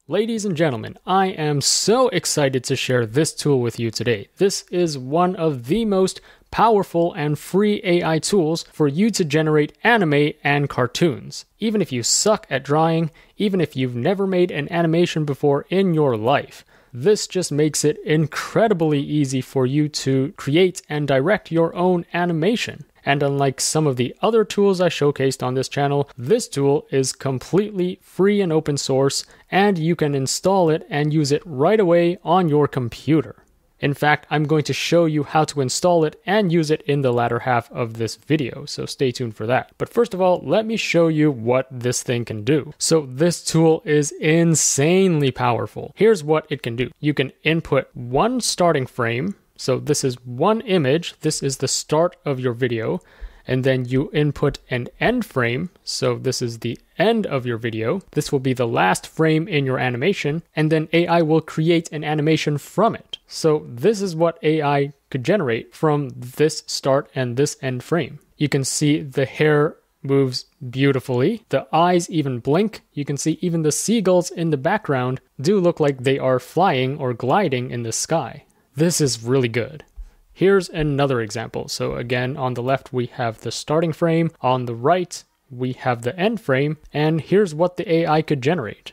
Ladies and gentlemen, I am so excited to share this tool with you today. This is one of the most powerful and free AI tools for you to generate anime and cartoons. Even if you suck at drawing, even if you've never made an animation before in your life, this just makes it incredibly easy for you to create and direct your own animation. And unlike some of the other tools I showcased on this channel, this tool is completely free and open source, and you can install it and use it right away on your computer. In fact, I'm going to show you how to install it and use it in the latter half of this video, so stay tuned for that. But first of all, let me show you what this thing can do. So this tool is insanely powerful. Here's what it can do. You can input one starting frame. So this is one image, this is the start of your video, and then you input an end frame, so this is the end of your video. This will be the last frame in your animation, and then AI will create an animation from it. So this is what AI could generate from this start and this end frame. You can see the hair moves beautifully, the eyes even blink. You can see even the seagulls in the background do look like they are flying or gliding in the sky. This is really good. Here's another example. So again, on the left, we have the starting frame. On the right, we have the end frame. And here's what the AI could generate.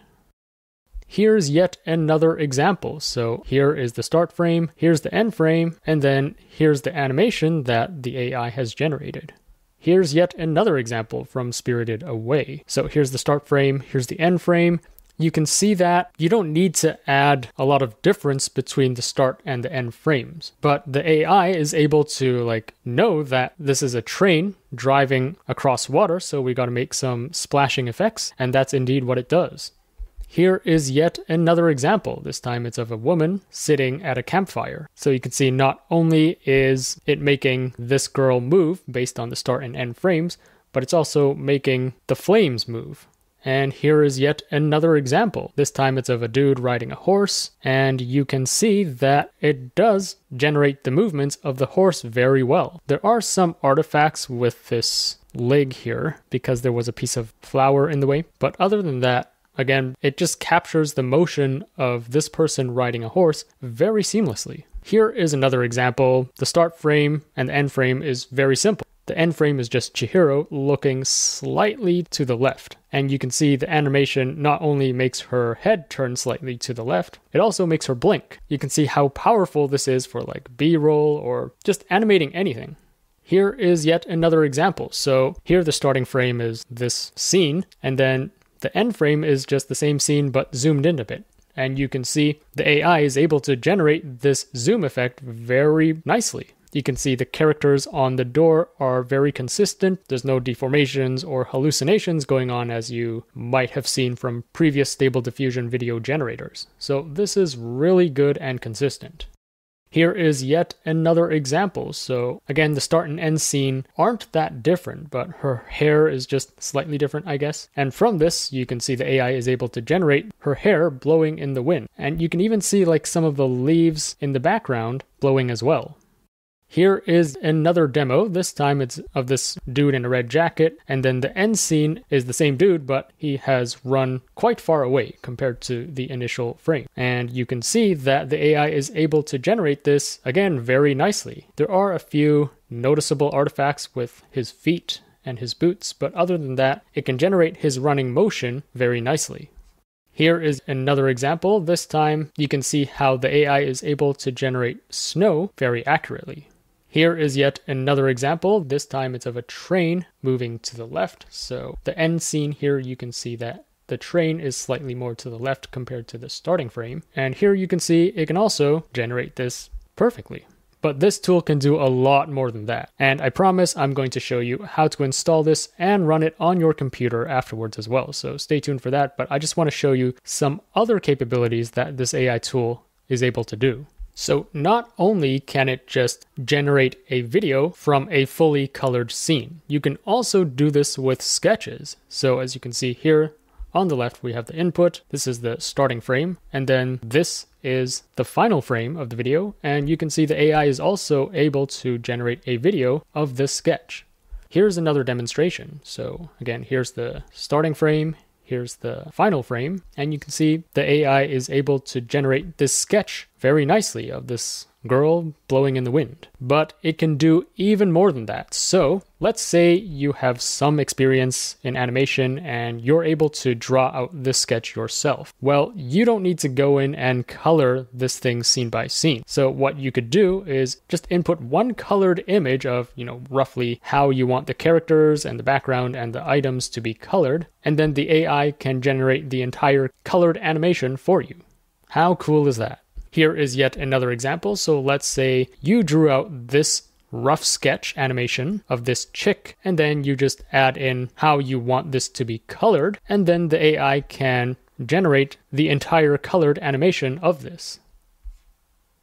Here's yet another example. So here is the start frame, here's the end frame, and then here's the animation that the AI has generated. Here's yet another example from Spirited Away. So here's the start frame, here's the end frame. You can see that you don't need to add a lot of difference between the start and the end frames. But the AI is able to know that this is a train driving across water, so we got to make some splashing effects, and that's indeed what it does. Here is yet another example. This time it's of a woman sitting at a campfire. So you can see not only is it making this girl move based on the start and end frames, but it's also making the flames move. And here is yet another example. This time it's of a dude riding a horse, and you can see that it does generate the movements of the horse very well. There are some artifacts with this leg here because there was a piece of flour in the way, but other than that, again, it just captures the motion of this person riding a horse very seamlessly. Here is another example. The start frame and the end frame is very simple. The end frame is just Chihiro looking slightly to the left. And you can see the animation not only makes her head turn slightly to the left, it also makes her blink. You can see how powerful this is for B-roll or just animating anything. Here is yet another example. So here the starting frame is this scene, and then the end frame is just the same scene but zoomed in a bit. And you can see the AI is able to generate this zoom effect very nicely. You can see the characters on the door are very consistent. There's no deformations or hallucinations going on as you might have seen from previous Stable Diffusion video generators. So this is really good and consistent. Here is yet another example. So again, the start and end scene aren't that different, but her hair is just slightly different, I guess. And from this, you can see the AI is able to generate her hair blowing in the wind. And you can even see some of the leaves in the background blowing as well. Here is another demo. This time it's of this dude in a red jacket, and then the end scene is the same dude, but he has run quite far away compared to the initial frame. And you can see that the AI is able to generate this, again, very nicely. There are a few noticeable artifacts with his feet and his boots, but other than that, it can generate his running motion very nicely. Here is another example. This time you can see how the AI is able to generate snow very accurately. Here is yet another example. This time it's of a train moving to the left. So the end scene here, you can see that the train is slightly more to the left compared to the starting frame. And here you can see it can also generate this perfectly. But this tool can do a lot more than that. And I promise I'm going to show you how to install this and run it on your computer afterwards as well. So stay tuned for that. But I just want to show you some other capabilities that this AI tool is able to do. So not only can it just generate a video from a fully colored scene, you can also do this with sketches. So as you can see here on the left, we have the input. This is the starting frame. And then this is the final frame of the video. And you can see the AI is also able to generate a video of this sketch. Here's another demonstration. So again, here's the starting frame. here's the final frame, and you can see the AI is able to generate this sketch very nicely of this girl blowing in the wind. But it can do even more than that. So let's say you have some experience in animation and you're able to draw out this sketch yourself. Well, you don't need to go in and color this thing scene by scene. So what you could do is just input one colored image of, roughly how you want the characters and the background and the items to be colored, and then the AI can generate the entire colored animation for you. How cool is that? Here is yet another example. So let's say you drew out this rough sketch animation of this chick, and then you just add in how you want this to be colored, and then the AI can generate the entire colored animation of this.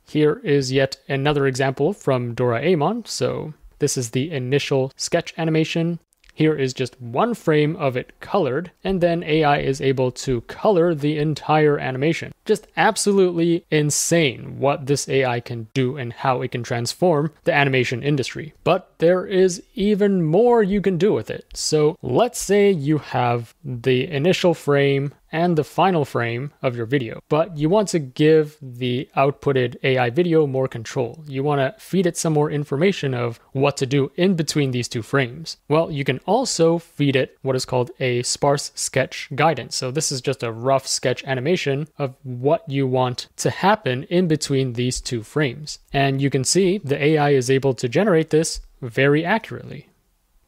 Here is yet another example from Doraemon. So this is the initial sketch animation. Here is just one frame of it colored, and then AI is able to color the entire animation. Just absolutely insane what this AI can do and how it can transform the animation industry. But there is even more you can do with it. So let's say you have the initial frame and the final frame of your video, but you want to give the outputted AI video more control. You want to feed it some more information of what to do in between these two frames. Well, you can also feed it what is called a sparse sketch guidance. So this is just a rough sketch animation of what you want to happen in between these two frames. And you can see the AI is able to generate this very accurately.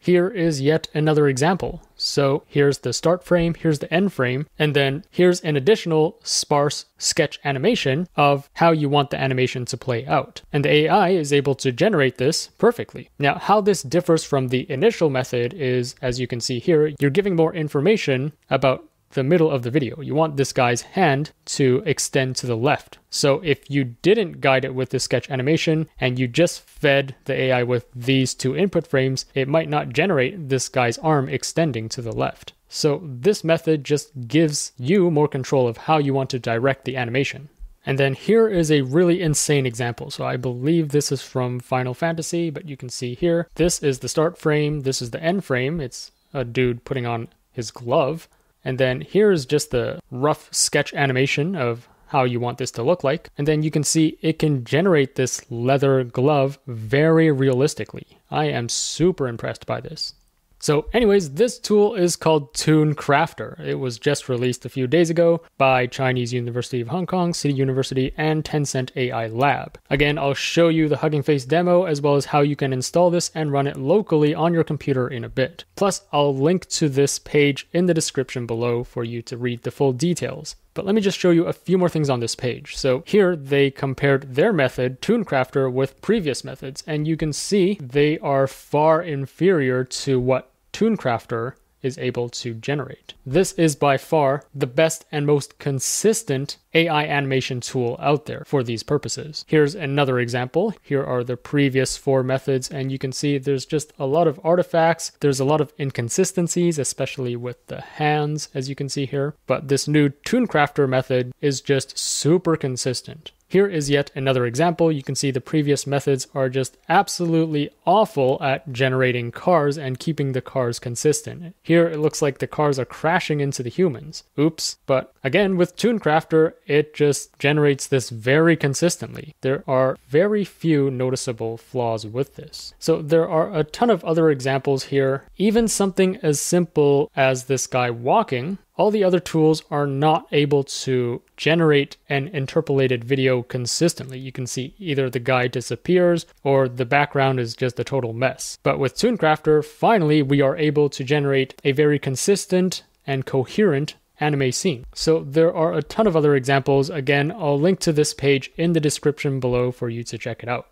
Here is yet another example. So here's the start frame, here's the end frame, and then here's an additional sparse sketch animation of how you want the animation to play out. And the AI is able to generate this perfectly. Now, how this differs from the initial method is, as you can see here, you're giving more information about the middle of the video. You want this guy's hand to extend to the left. So if you didn't guide it with the sketch animation and you just fed the AI with these two input frames, it might not generate this guy's arm extending to the left. So this method just gives you more control of how you want to direct the animation. And then here is a really insane example. So I believe this is from Final Fantasy, but you can see here, this is the start frame, this is the end frame. It's a dude putting on his glove. And then here's just the rough sketch animation of how you want this to look like. And then you can see it can generate this leather glove very realistically. I am super impressed by this. So anyways, this tool is called ToonCrafter. It was just released a few days ago by Chinese University of Hong Kong, City University, and Tencent AI Lab. Again, I'll show you the Hugging Face demo as well as how you can install this and run it locally on your computer in a bit. Plus, I'll link to this page in the description below for you to read the full details. But let me just show you a few more things on this page. So here they compared their method, ToonCrafter, with previous methods, and you can see they are far inferior to what ToonCrafter is able to generate. This is by far the best and most consistent AI animation tool out there for these purposes. Here's another example. Here are the previous 4 methods, and you can see there's just a lot of artifacts. There's a lot of inconsistencies, especially with the hands, as you can see here. But this new ToonCrafter method is just super consistent. Here is yet another example. You can see the previous methods are just absolutely awful at generating cars and keeping the cars consistent. Here it looks like the cars are crashing into the humans. Oops. But again, with ToonCrafter, it just generates this very consistently. There are very few noticeable flaws with this. So there are a ton of other examples here. Even something as simple as this guy walking, all the other tools are not able to generate an interpolated video consistently. You can see either the guy disappears or the background is just a total mess. But with ToonCrafter, finally, we are able to generate a very consistent and coherent anime scene. So there are a ton of other examples. Again, I'll link to this page in the description below for you to check it out.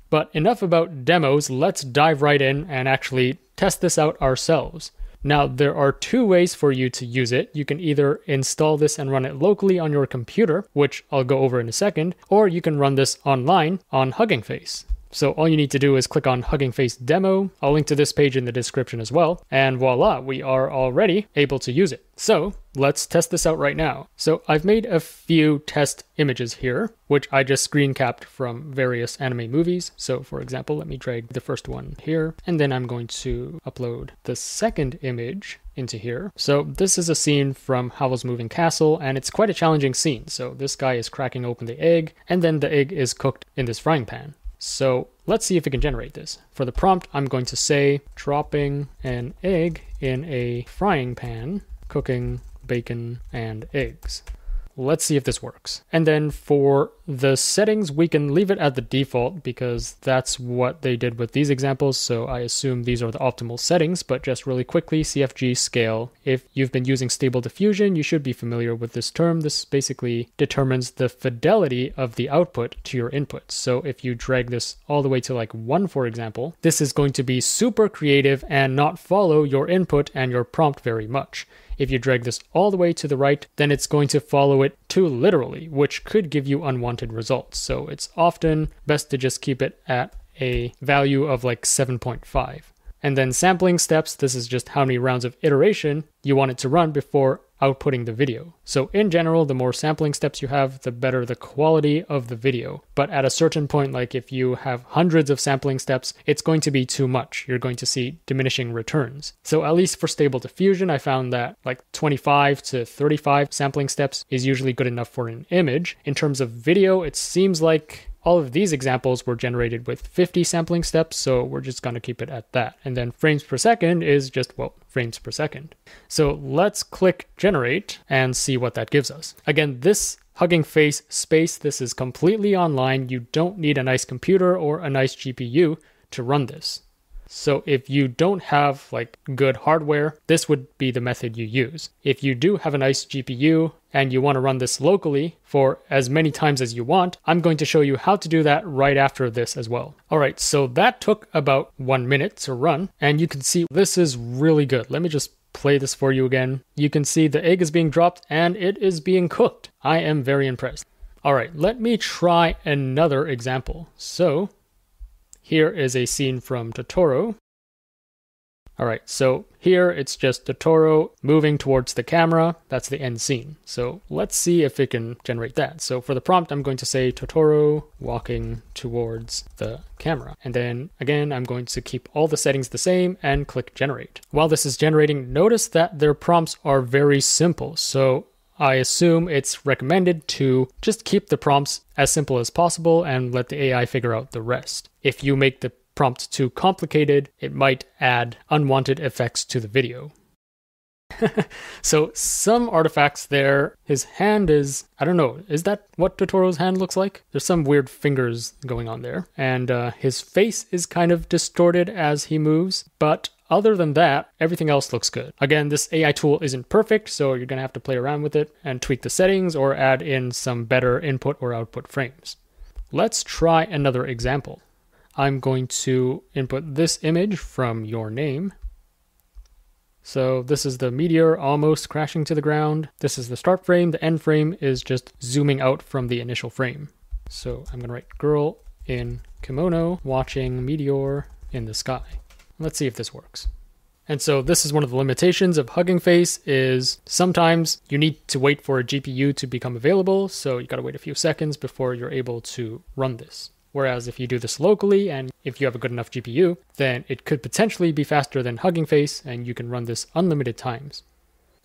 But enough about demos, let's dive right in and actually test this out ourselves. Now, there are 2 ways for you to use it. You can either install this and run it locally on your computer, which I'll go over in a second, or you can run this online on Hugging Face. So all you need to do is click on Hugging Face Demo. I'll link to this page in the description as well. And voila, we are already able to use it. So let's test this out right now. So I've made a few test images here, which I just screen capped from various anime movies. So for example, let me drag the first one here, and then I'm going to upload the second image. into here. So this is a scene from Howl's Moving Castle, and it's quite a challenging scene. So this guy is cracking open the egg, and then the egg is cooked in this frying pan. So let's see if we can generate this. For the prompt, I'm going to say dropping an egg in a frying pan, cooking bacon and eggs. Let's see if this works. And then for the settings, we can leave it at the default because that's what they did with these examples. So I assume these are the optimal settings, but just really quickly, CFG scale. If you've been using Stable Diffusion, you should be familiar with this term. This basically determines the fidelity of the output to your input. So if you drag this all the way to like 1, for example, this is going to be super creative and not follow your input and your prompt very much. If you drag this all the way to the right, then it's going to follow it too literally, which could give you unwanted results. So it's often best to just keep it at a value of like 7.5. And then sampling steps, this is just how many rounds of iteration you want it to run before outputting the video. So in general, the more sampling steps you have, the better the quality of the video. But at a certain point, like if you have hundreds of sampling steps, it's going to be too much. You're going to see diminishing returns. So at least for Stable Diffusion, I found that like 25 to 35 sampling steps is usually good enough for an image. In terms of video, it seems like all of these examples were generated with 50 sampling steps, so we're just going to keep it at that. And then frames per second is just, well, frames per second. So let's click generate and see what that gives us. Again, this Hugging Face space, this is completely online. You don't need a nice computer or a nice GPU to run this. So if you don't have like good hardware, this would be the method you use. If you do have a nice GPU and you want to run this locally for as many times as you want, I'm going to show you how to do that right after this as well. All right, so that took about 1 minute to run, and you can see this is really good. Let me just play this for you again. You can see the egg is being dropped and it is being cooked. I am very impressed. All right, let me try another example. So here is a scene from Totoro. All right, so here it's just Totoro moving towards the camera. That's the end scene. So let's see if it can generate that. So for the prompt, I'm going to say Totoro walking towards the camera. And then again, I'm going to keep all the settings the same and click generate. While this is generating, notice that their prompts are very simple. So I assume it's recommended to just keep the prompts as simple as possible and let the AI figure out the rest. If you make the prompt too complicated, it might add unwanted effects to the video. So some artifacts there, his hand is, I don't know, is that what Totoro's hand looks like? There's some weird fingers going on there. And his face is kind of distorted as he moves, but other than that, everything else looks good. Again, this AI tool isn't perfect, so you're going to have to play around with it and tweak the settings or add in some better input or output frames. Let's try another example. I'm going to input this image from your name. So this is the meteor almost crashing to the ground. This is the start frame. The end frame is just zooming out from the initial frame. So I'm going to write girl in kimono watching meteor in the sky. Let's see if this works. And so this is one of the limitations of Hugging Face is sometimes you need to wait for a GPU to become available. So you got to wait a few seconds before you're able to run this. Whereas if you do this locally and if you have a good enough GPU, then it could potentially be faster than Hugging Face and you can run this unlimited times.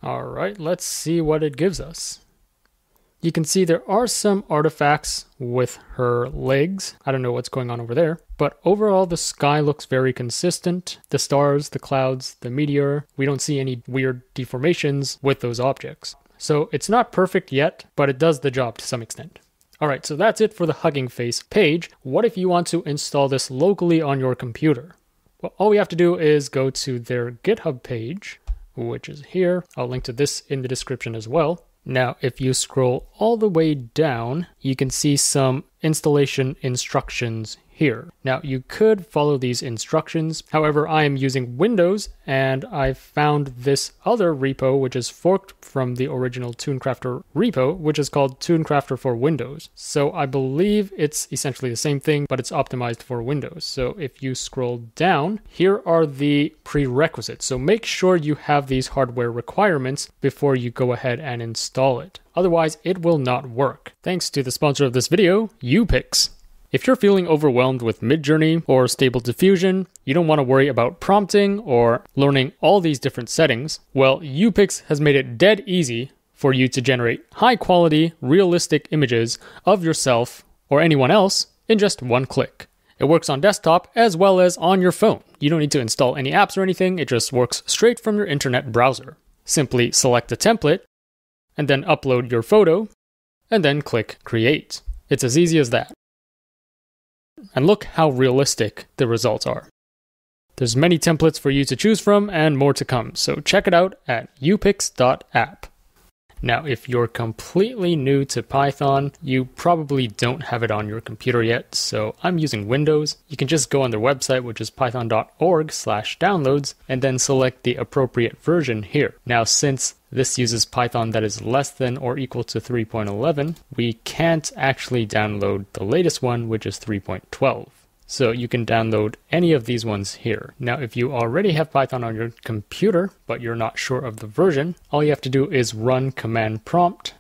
All right, let's see what it gives us. You can see there are some artifacts with her legs. I don't know what's going on over there, but overall the sky looks very consistent. The stars, the clouds, the meteor, we don't see any weird deformations with those objects. So it's not perfect yet, but it does the job to some extent. All right, so that's it for the Hugging Face page. What if you want to install this locally on your computer? Well, all we have to do is go to their GitHub page, which is here. I'll link to this in the description as well. Now, if you scroll all the way down, you can see some installation instructions here. Now, you could follow these instructions. However, I am using Windows and I found this other repo, which is forked from the original ToonCrafter repo, which is called ToonCrafter for Windows. So I believe it's essentially the same thing, but it's optimized for Windows. So if you scroll down, here are the prerequisites. So make sure you have these hardware requirements before you go ahead and install it. Otherwise, it will not work. Thanks to the sponsor of this video, UPix. If you're feeling overwhelmed with Midjourney or Stable Diffusion, you don't want to worry about prompting or learning all these different settings, well, UPix has made it dead easy for you to generate high-quality, realistic images of yourself or anyone else in just one click. It works on desktop as well as on your phone. You don't need to install any apps or anything, it just works straight from your internet browser. Simply select a template, and then upload your photo, and then click Create. It's as easy as that. And look how realistic the results are. There's many templates for you to choose from and more to come, so check it out at upix.app. Now, if you're completely new to Python, you probably don't have it on your computer yet, so I'm using Windows. You can just go on their website, which is python.org/downloads, and then select the appropriate version here. Now, since this uses Python that is less than or equal to 3.11, we can't actually download the latest one, which is 3.12. So you can download any of these ones here. Now, if you already have Python on your computer, but you're not sure of the version, all you have to do is run command prompt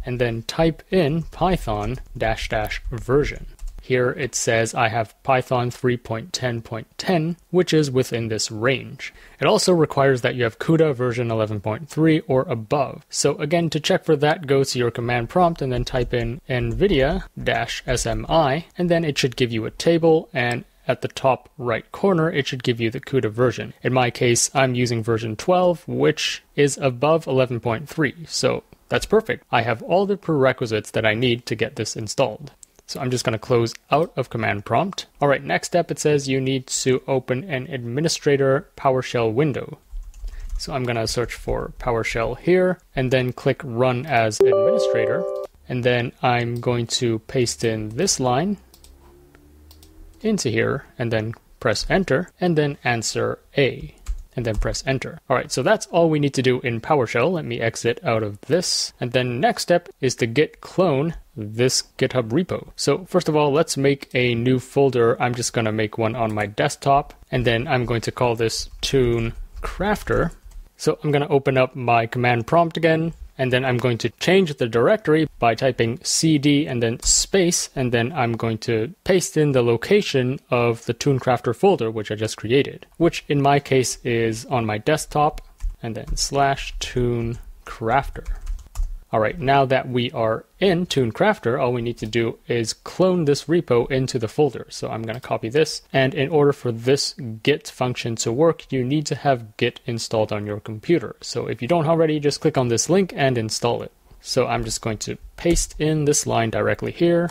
and then type in Python -- version. Here it says I have Python 3.10.10, which is within this range. It also requires that you have CUDA version 11.3 or above. So again, to check for that, go to your command prompt and then type in NVIDIA-SMI, and then it should give you a table, and at the top right corner, it should give you the CUDA version. In my case, I'm using version 12, which is above 11.3, so that's perfect. I have all the prerequisites that I need to get this installed. So I'm just going to close out of command prompt. All right, next step, it says you need to open an administrator PowerShell window. So I'm going to search for PowerShell here and then click run as administrator. And then I'm going to paste in this line into here and then press enter and then answer A. And then press enter. All right, so that's all we need to do in PowerShell. Let me exit out of this. And then next step is to git clone this GitHub repo. So first of all, let's make a new folder. I'm just gonna make one on my desktop, and then I'm going to call this ToonCrafter. So I'm gonna open up my command prompt again, and then I'm going to change the directory by typing cd and then space, and then I'm going to paste in the location of the ToonCrafter folder, which I just created, which in my case is on my desktop, and then /ToonCrafter. All right, now that we are in ToonCrafter, all we need to do is clone this repo into the folder. So I'm going to copy this, and in order for this git function to work, you need to have git installed on your computer. So if you don't already, just click on this link and install it. So I'm just going to paste in this line directly here.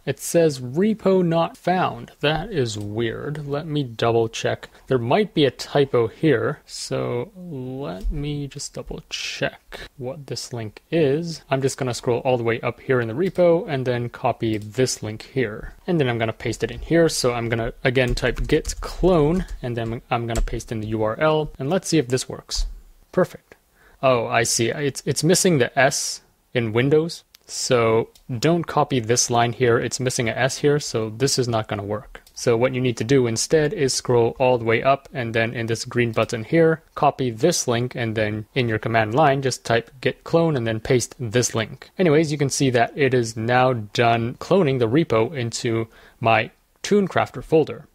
It says repo not found. That is weird. Let me double check. There might be a typo here. So let me just double check what this link is. I'm just going to scroll all the way up here in the repo and then copy this link here. And then I'm going to paste it in here. So I'm going to again type git clone and then I'm going to paste in the URL, and let's see if this works. Perfect. Oh, I see. It's missing the S in Windows. So don't copy this line here. It's missing an S here, so this is not going to work. So what you need to do instead is scroll all the way up, and then in this green button here, copy this link, and then in your command line, just type git clone and then paste this link. Anyways, you can see that it is now done cloning the repo into my ToonCrafter folder.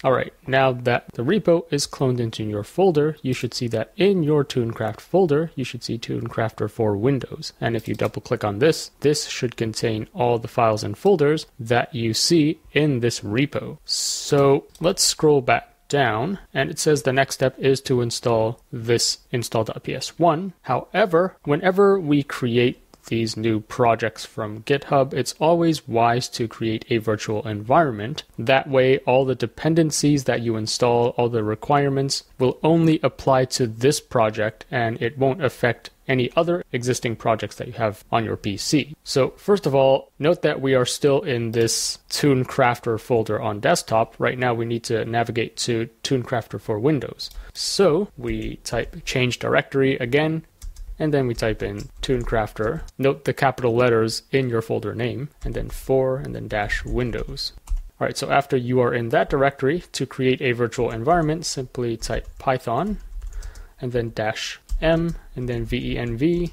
All right, now that the repo is cloned into your folder, you should see that in your ToonCraft folder, you should see ToonCrafter for Windows. And if you double click on this, this should contain all the files and folders that you see in this repo. So let's scroll back down, and it says the next step is to install this install.ps1. However, whenever we create these new projects from GitHub, it's always wise to create a virtual environment. That way, all the dependencies that you install, all the requirements, will only apply to this project, and it won't affect any other existing projects that you have on your PC. So first of all, note that we are still in this ToonCrafter folder on desktop. Right now we need to navigate to ToonCrafter for Windows. So we type change directory again, and then we type in ToonCrafter. Note the capital letters in your folder name, and then for, and then -Windows. All right, so after you are in that directory, to create a virtual environment, simply type Python, and then -M, and then venv.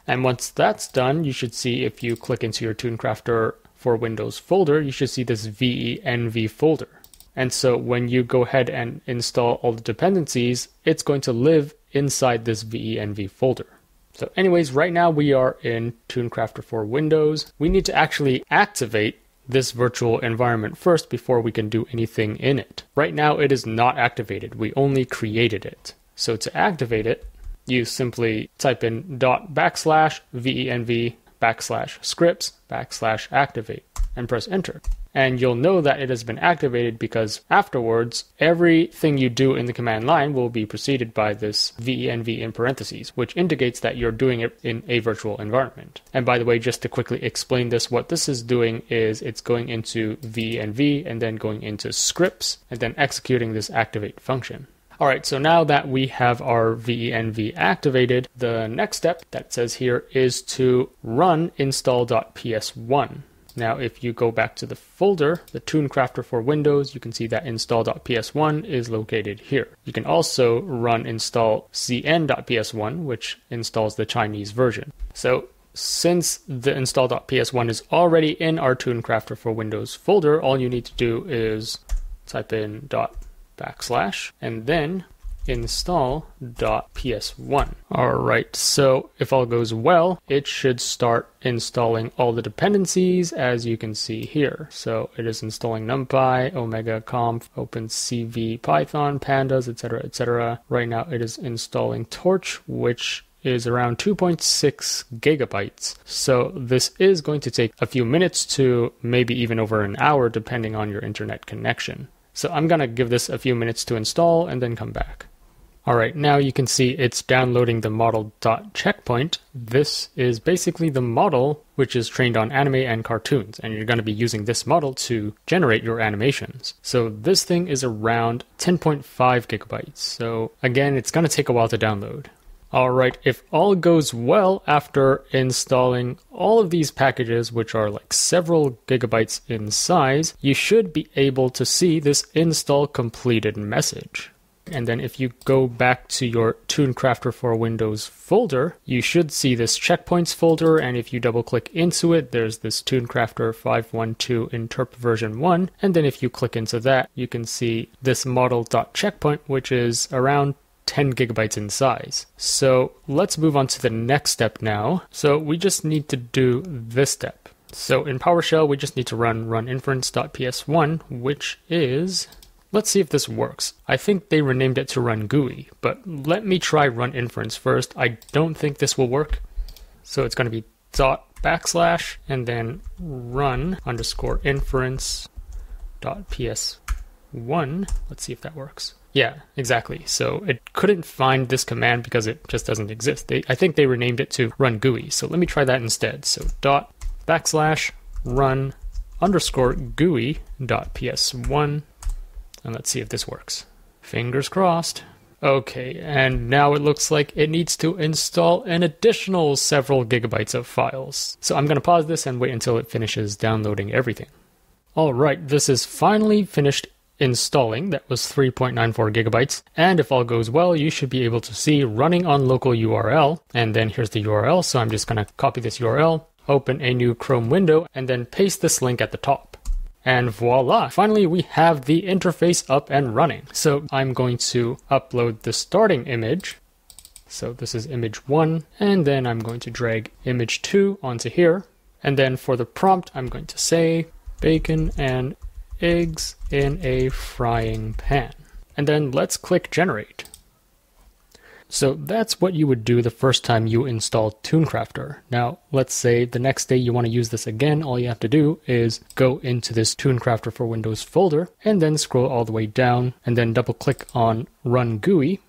And once that's done, you should see, if you click into your ToonCrafter for Windows folder, you should see this venv folder. And so when you go ahead and install all the dependencies, it's going to live inside this venv folder. So anyways, right now we are in ToonCrafter for Windows. We need to actually activate this virtual environment first before we can do anything in it. Right now it is not activated. We only created it. So to activate it, you simply type in .venv/scripts/activate and press enter. And you'll know that it has been activated because afterwards, everything you do in the command line will be preceded by this venv in parentheses, which indicates that you're doing it in a virtual environment. And by the way, just to quickly explain this, what this is doing is it's going into venv and then going into scripts and then executing this activate function. All right, so now that we have our venv activated, the next step that it says here is to run install.ps1. Now, if you go back to the folder, the ToonCrafter for Windows, you can see that install.ps1 is located here. You can also run install cn.ps1, which installs the Chinese version. So since the install.ps1 is already in our ToonCrafter for Windows folder, all you need to do is type in // and then install.ps1. All right, so if all goes well, it should start installing all the dependencies as you can see here. So it is installing NumPy, Omega Conf, OpenCV, Python, Pandas, etc., etc. Right now it is installing Torch, which is around 2.6 gigabytes. So this is going to take a few minutes to maybe even over an hour depending on your internet connection. So I'm going to give this a few minutes to install and then come back. All right, now you can see it's downloading the model.checkpoint. This is basically the model which is trained on anime and cartoons, and you're going to be using this model to generate your animations. So this thing is around 10.5 gigabytes. So again, it's going to take a while to download. All right, if all goes well after installing all of these packages, which are like several gigabytes in size, you should be able to see this install completed message. And then if you go back to your ToonCrafter for Windows folder, you should see this checkpoints folder. And if you double click into it, there's this ToonCrafter 512 Interp version 1. And then if you click into that, you can see this model.checkpoint, which is around 10 gigabytes in size. So let's move on to the next step now. So we just need to do this step. So in PowerShell, we just need to run inference.ps1, which is... Let's see if this works. I think they renamed it to run GUI, but let me try run inference first. I don't think this will work. So it's going to be // and then run_inference.ps1. Let's see if that works. Yeah, exactly. So it couldn't find this command because it just doesn't exist. I think they renamed it to run GUI. So let me try that instead. So /run_GUI.ps1. And let's see if this works. Fingers crossed. Okay, and now it looks like it needs to install an additional several gigabytes of files. So I'm going to pause this and wait until it finishes downloading everything. All right, this is finally finished installing. That was 3.94 gigabytes. And if all goes well, you should be able to see running on local URL. And then here's the URL. So I'm just going to copy this URL, open a new Chrome window, and then paste this link at the top. And voila, finally we have the interface up and running. So I'm going to upload the starting image. So this is image 1, and then I'm going to drag image 2 onto here. And then for the prompt, I'm going to say bacon and eggs in a frying pan. And then let's click generate. So that's what you would do the first time you install ToonCrafter. Now, let's say the next day you want to use this again. All you have to do is go into this ToonCrafter for Windows folder and then scroll all the way down and then double click on Run GUI.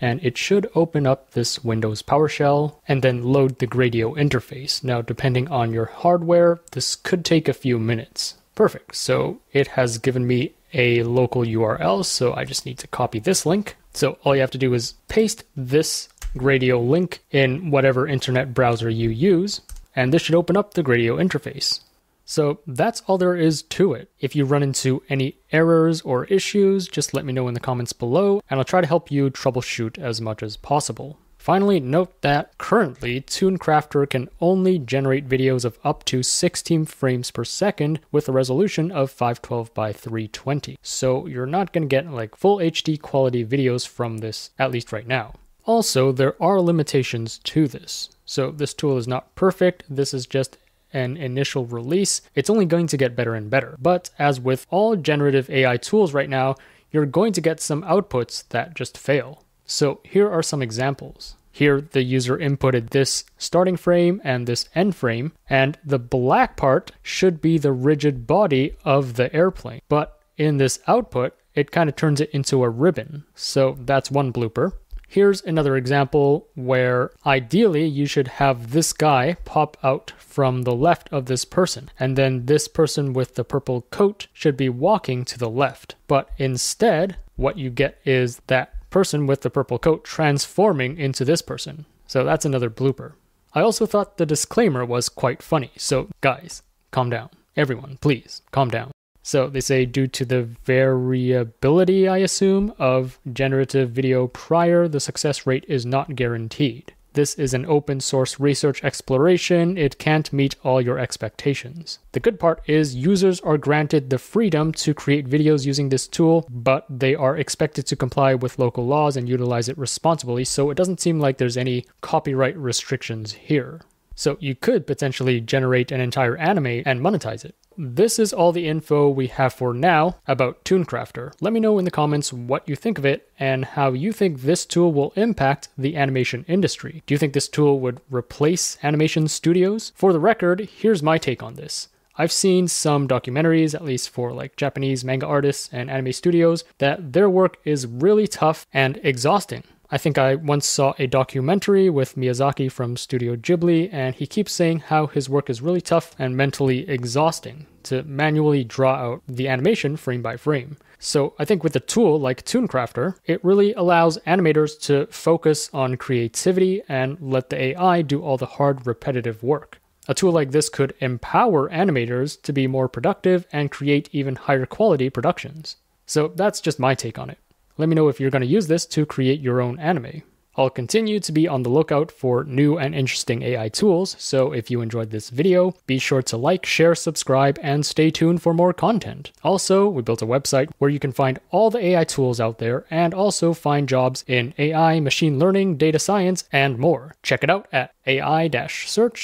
And it should open up this Windows PowerShell and then load the Gradio interface. Now, depending on your hardware, this could take a few minutes. Perfect. So it has given me a local URL, so I just need to copy this link. So all you have to do is paste this Gradio link in whatever internet browser you use, and this should open up the Gradio interface. So that's all there is to it. If you run into any errors or issues, just let me know in the comments below, and I'll try to help you troubleshoot as much as possible. Finally, note that currently ToonCrafter can only generate videos of up to 16 frames per second with a resolution of 512 by 320. So you're not going to get like full HD quality videos from this, at least right now. Also, there are limitations to this. So this tool is not perfect. This is just an initial release. It's only going to get better and better. But as with all generative AI tools right now, you're going to get some outputs that just fail. So here are some examples. Here, the user inputted this starting frame and this end frame, and the black part should be the rigid body of the airplane. But in this output, it kind of turns it into a ribbon. So that's one blooper. Here's another example where ideally you should have this guy pop out from the left of this person, and then this person with the purple coat should be walking to the left. But instead, what you get is that person with the purple coat transforming into this person. So that's another blooper. I also thought the disclaimer was quite funny. So guys, calm down. Everyone, please calm down. So they say due to the variability, I assume, of generative video prior, the success rate is not guaranteed. This is an open source research exploration. It can't meet all your expectations. The good part is users are granted the freedom to create videos using this tool, but they are expected to comply with local laws and utilize it responsibly, so it doesn't seem like there's any copyright restrictions here. So you could potentially generate an entire anime and monetize it. This is all the info we have for now about ToonCrafter. Let me know in the comments what you think of it and how you think this tool will impact the animation industry. Do you think this tool would replace animation studios? For the record, here's my take on this. I've seen some documentaries, at least for like Japanese manga artists and anime studios, that their work is really tough and exhausting. I think I once saw a documentary with Miyazaki from Studio Ghibli, and he keeps saying how his work is really tough and mentally exhausting to manually draw out the animation frame by frame. So I think with a tool like ToonCrafter, it really allows animators to focus on creativity and let the AI do all the hard, repetitive work. A tool like this could empower animators to be more productive and create even higher quality productions. So that's just my take on it. Let me know if you're going to use this to create your own anime. I'll continue to be on the lookout for new and interesting AI tools, so if you enjoyed this video, be sure to like, share, subscribe, and stay tuned for more content. Also, we built a website where you can find all the AI tools out there and also find jobs in AI, machine learning, data science, and more. Check it out at ai-search.io.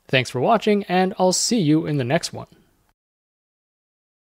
Thanks for watching, and I'll see you in the next one.